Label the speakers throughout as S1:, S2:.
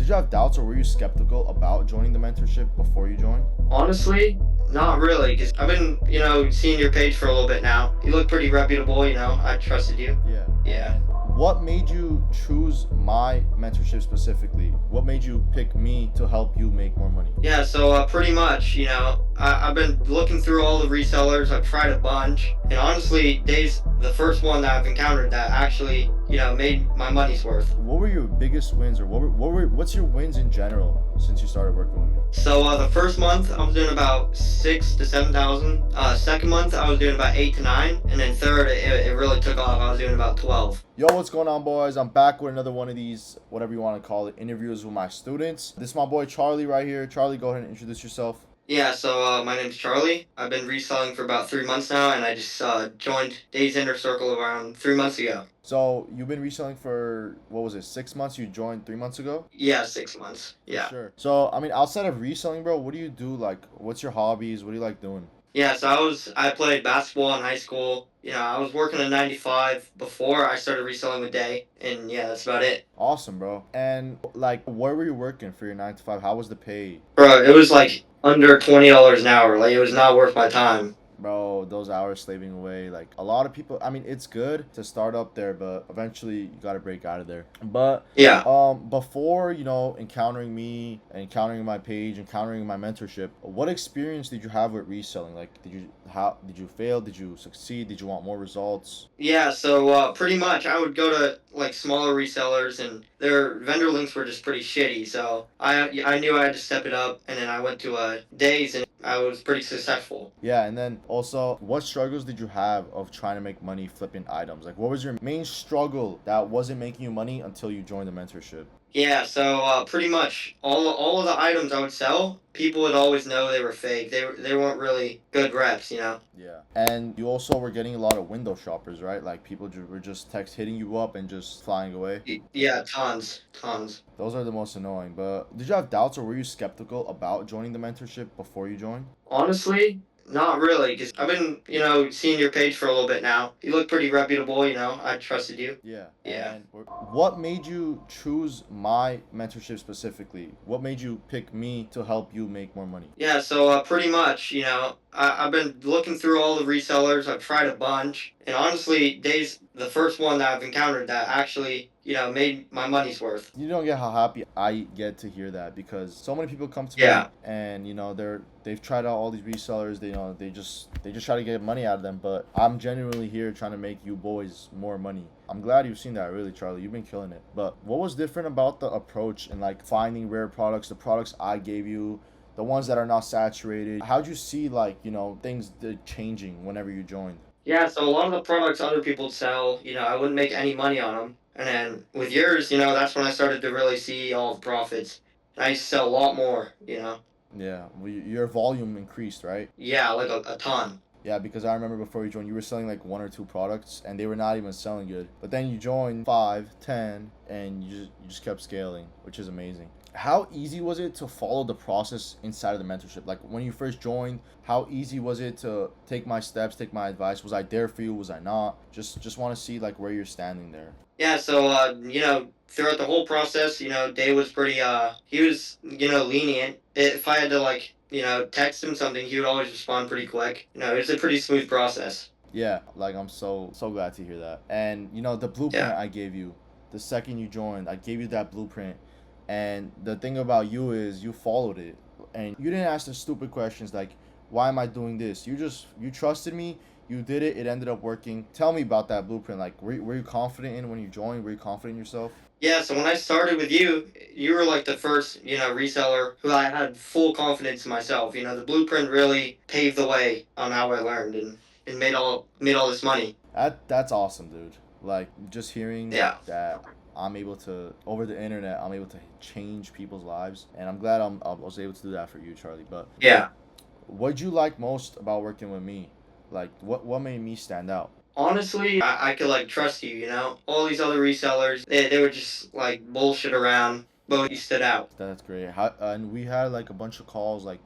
S1: did you have doubts or were you skeptical about joining the mentorship before you joined?
S2: Honestly, not really, because I've been, seeing your page for a little bit now. You look pretty reputable, I trusted you.
S1: Yeah.
S2: Yeah.
S1: And what made you choose my mentorship specifically? What made you pick me to help you make more money?
S2: Yeah, so pretty much, I've been looking through all the resellers. I've tried a bunch. And honestly, Dave's the first one that I've encountered that actually, made my money's worth.
S1: What were your biggest wins, or what's your wins in general since you started working with me?
S2: So the first month I was doing about 6 to 7 thousand. Second month I was doing about 8 to 9, and then third it really took off. I was doing about 12.
S1: Yo, what's going on, boys? I'm back with another one of these, whatever you want to call it, interviews with my students. This is my boy Charlie right here. Charlie, go ahead and introduce yourself.
S2: Yeah, so my name's Charlie. I've been reselling for about 3 months now, and I just joined Dave's Inner Circle around 3 months ago.
S1: So you've been reselling for, what was it, 6 months? You joined 3 months ago?
S2: Yeah, 6 months.
S1: For
S2: Yeah.
S1: sure. So, I mean, outside of reselling, bro, what do you do? Like, what's your hobbies? What do you like doing?
S2: Yeah, so I played basketball in high school. I was working a 9 to 5 before I started reselling with Day, and yeah, that's about it.
S1: Awesome, bro. And, like, where were you working for your 9 to 5? How was the pay?
S2: Bro, it was like under $20 an hour. Like, it was not worth my time.
S1: Bro, those hours slaving away, like a lot of people, I mean, it's good to start up there, but eventually you got to break out of there. But
S2: Yeah.
S1: before, encountering me, encountering my page, encountering my mentorship, what experience did you have with reselling? Like, did you fail? Did you succeed? Did you want more results?
S2: Yeah, so pretty much I would go to like smaller resellers, and their vendor links were just pretty shitty. So I knew I had to step it up, and then I went to Days, and I was pretty successful.
S1: Yeah, and then also, what struggles did you have of trying to make money flipping items? Like, what was your main struggle that wasn't making you money until you joined the mentorship?
S2: Yeah, so pretty much all of the items I would sell, people would always know they were fake. They weren't really good reps.
S1: Yeah. And you also were getting a lot of window shoppers, right? Like, people were just text hitting you up and just flying away.
S2: Yeah, tons.
S1: Those are the most annoying. But did you have doubts or were you skeptical about joining the mentorship before you joined?
S2: Honestly, not really, because I've been, seeing your page for a little bit now. You look pretty reputable. I trusted you.
S1: Yeah.
S2: Yeah.
S1: And what made you choose my mentorship specifically? What made you pick me to help you make more money?
S2: Yeah, so pretty much, I've been looking through all the resellers. I've tried a bunch, and honestly, Dave's the first one that I've encountered that actually, made my money's worth.
S1: You don't get how happy I get to hear that, because so many people come to me
S2: Yeah.
S1: and they've tried out all these resellers. They just try to get money out of them, but I'm genuinely here trying to make you boys more money. I'm glad you've seen that, really, Charlie. You've been killing it. But what was different about the approach and like finding rare products, the products I gave you, the ones that are not saturated? How'd you see, like, things changing whenever you joined?
S2: Yeah, so a lot of the products other people sell, I wouldn't make any money on them. And then with yours, that's when I started to really see all the profits. And I used to sell a lot more.
S1: Yeah, well, your volume increased, right?
S2: Yeah, like a ton.
S1: Yeah, because I remember before you joined, you were selling like one or two products, and they were not even selling good. But then you joined 5, 10, and you just kept scaling, which is amazing. How easy was it to follow the process inside of the mentorship? Like, when you first joined, how easy was it to take my steps, take my advice? Was I there for you? Was I not? Just want to see like where you're standing there.
S2: Yeah, so throughout the whole process, Dave was pretty he was, lenient. If I had to like, text him something, he would always respond pretty quick. It was a pretty smooth process.
S1: Yeah, like, I'm so glad to hear that. And the blueprint
S2: Yeah.
S1: I gave you, the second you joined, I gave you that blueprint. And the thing about you is you followed it. And you didn't ask the stupid questions like, why am I doing this? You trusted me, you did it, it ended up working. Tell me about that blueprint. Like, were you confident in when you joined? Were you confident in yourself?
S2: Yeah, so when I started with you, you were like the first, reseller who I had full confidence in myself. The blueprint really paved the way on how I learned, and made all this money.
S1: That's awesome, dude. Like, just hearing
S2: Yeah.
S1: that I'm able to, over the internet, I'm able to change people's lives, and I'm glad I was able to do that for you, Charlie. But
S2: Yeah.
S1: what'd you like most about working with me? Like, what made me stand out?
S2: Honestly, I could like trust you. All these other resellers, they were just like bullshit around, but you stood out.
S1: That's great. And we had like a bunch of calls. Like,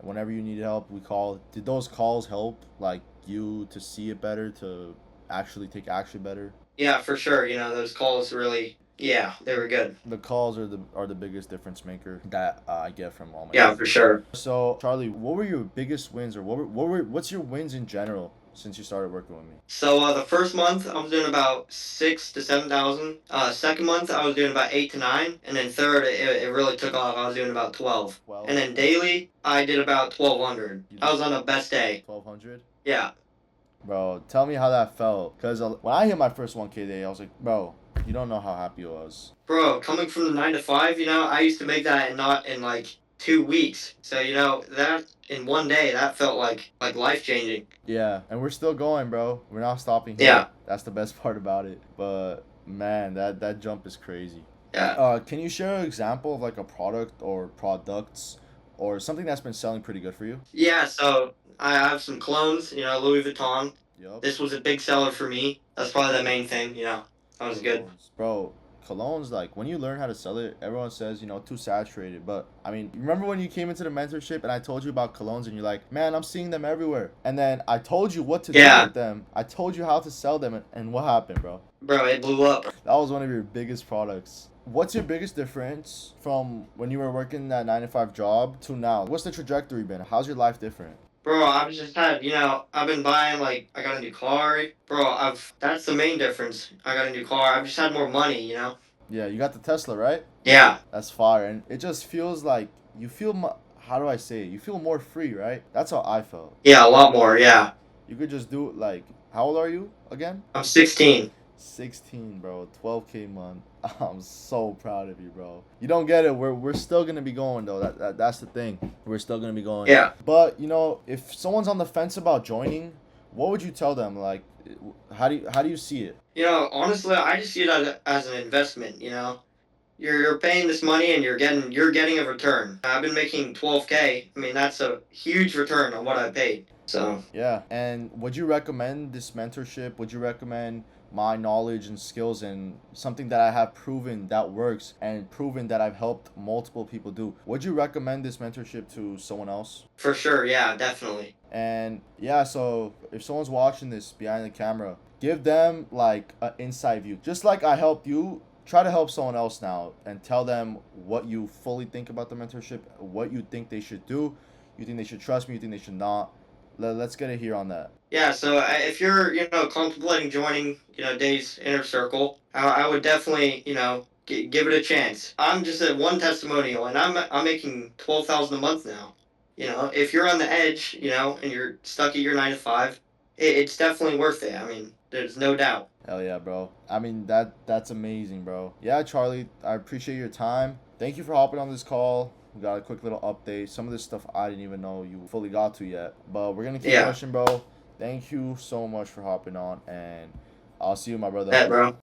S1: whenever you needed help, we called. Did those calls help like you to see it better, to actually take action better?
S2: Yeah, for sure. Those calls really Yeah, they were good.
S1: The calls are the biggest difference maker that I get from all my
S2: Yeah, for
S1: trainers.
S2: sure.
S1: So Charlie, what were your biggest wins, or what's your wins in general since you started working with me?
S2: So the first month I was doing about 6 to 7 thousand. Second month I was doing about 8 to 9, and then third it really took off. I was doing about 12,
S1: 12.
S2: and then daily I did about 1,200.
S1: You
S2: I
S1: did
S2: was on the best day.
S1: 1,200.
S2: Yeah,
S1: Bro, tell me how that felt. Cause when I hit my first 1K day, I was like, bro, you don't know how happy I was.
S2: bro. Coming from the 9 to 5, I used to make that not in like 2 weeks. So that in one day that felt like life changing.
S1: Yeah, and we're still going, bro. We're not stopping here.
S2: Yeah,
S1: That's the best part about it. But man, that jump is crazy.
S2: yeah.
S1: Can you share an example of like a product or products or something that's been selling pretty good for you?
S2: Yeah, so I have some clones, Louis Vuitton.
S1: Yup.
S2: This was a big seller for me. That's probably the main thing. That was good.
S1: Colognes. Bro, colognes, like when you learn how to sell it, everyone says, too saturated. But I mean, remember when you came into the mentorship and I told you about colognes and you're like, man, I'm seeing them everywhere. And then I told you what to do
S2: Yeah,
S1: with them. I told you how to sell them, and what happened, bro?
S2: bro, it blew up.
S1: That was one of your biggest products. What's your biggest difference from when you were working that 9 to 5 job to now? What's the trajectory been? How's your life different?
S2: Bro, I've just had, I've been buying like I got a new car. Bro, that's the main difference. I got a new car. I've just had more money.
S1: Yeah, you got the Tesla, right?
S2: Yeah.
S1: That's fire, and it just feels like you feel. How do I say it? You feel more free, right? That's how I felt.
S2: Yeah, a lot more. Yeah.
S1: You could just do it like. How old are you again?
S2: I'm 16.
S1: 16, bro. 12K month. I'm so proud of you, bro. You don't get it. We're still gonna be going though. That's the thing. We're still gonna be going.
S2: Yeah.
S1: But if someone's on the fence about joining, what would you tell them? Like, how do you see it?
S2: Honestly, I just see it as an investment. You're paying this money and you're getting a return. I've been making 12K. I mean, that's a huge return on what I paid. So,
S1: Yeah. And would you recommend this mentorship? Would you recommend my knowledge and skills and something that I have proven that works and proven that I've helped multiple people do? Would you recommend this mentorship to someone else?
S2: for sure, yeah, definitely.
S1: And yeah, so if someone's watching this behind the camera, give them like an inside view. Just like I helped you, try to help someone else now and tell them what you fully think about the mentorship, what you think they should do. You think they should trust me, you think they should not. Let's get it here on that.
S2: Yeah, so if you're, contemplating joining, Dave's inner circle, I would definitely, give it a chance. I'm just at one testimonial, and I'm making 12,000 a month now. If you're on the edge, and you're stuck at your 9 to 5, it's definitely worth it. I mean, there's no doubt.
S1: Hell yeah, bro. I mean that's amazing, bro. Yeah, Charlie, I appreciate your time. Thank you for hopping on this call. We got a quick little update. Some of this stuff I didn't even know you fully got to yet. But we're gonna keep
S2: Yeah,
S1: pushing, bro. Thank you so much for hopping on, and I'll see you, my brother.
S2: that, bro.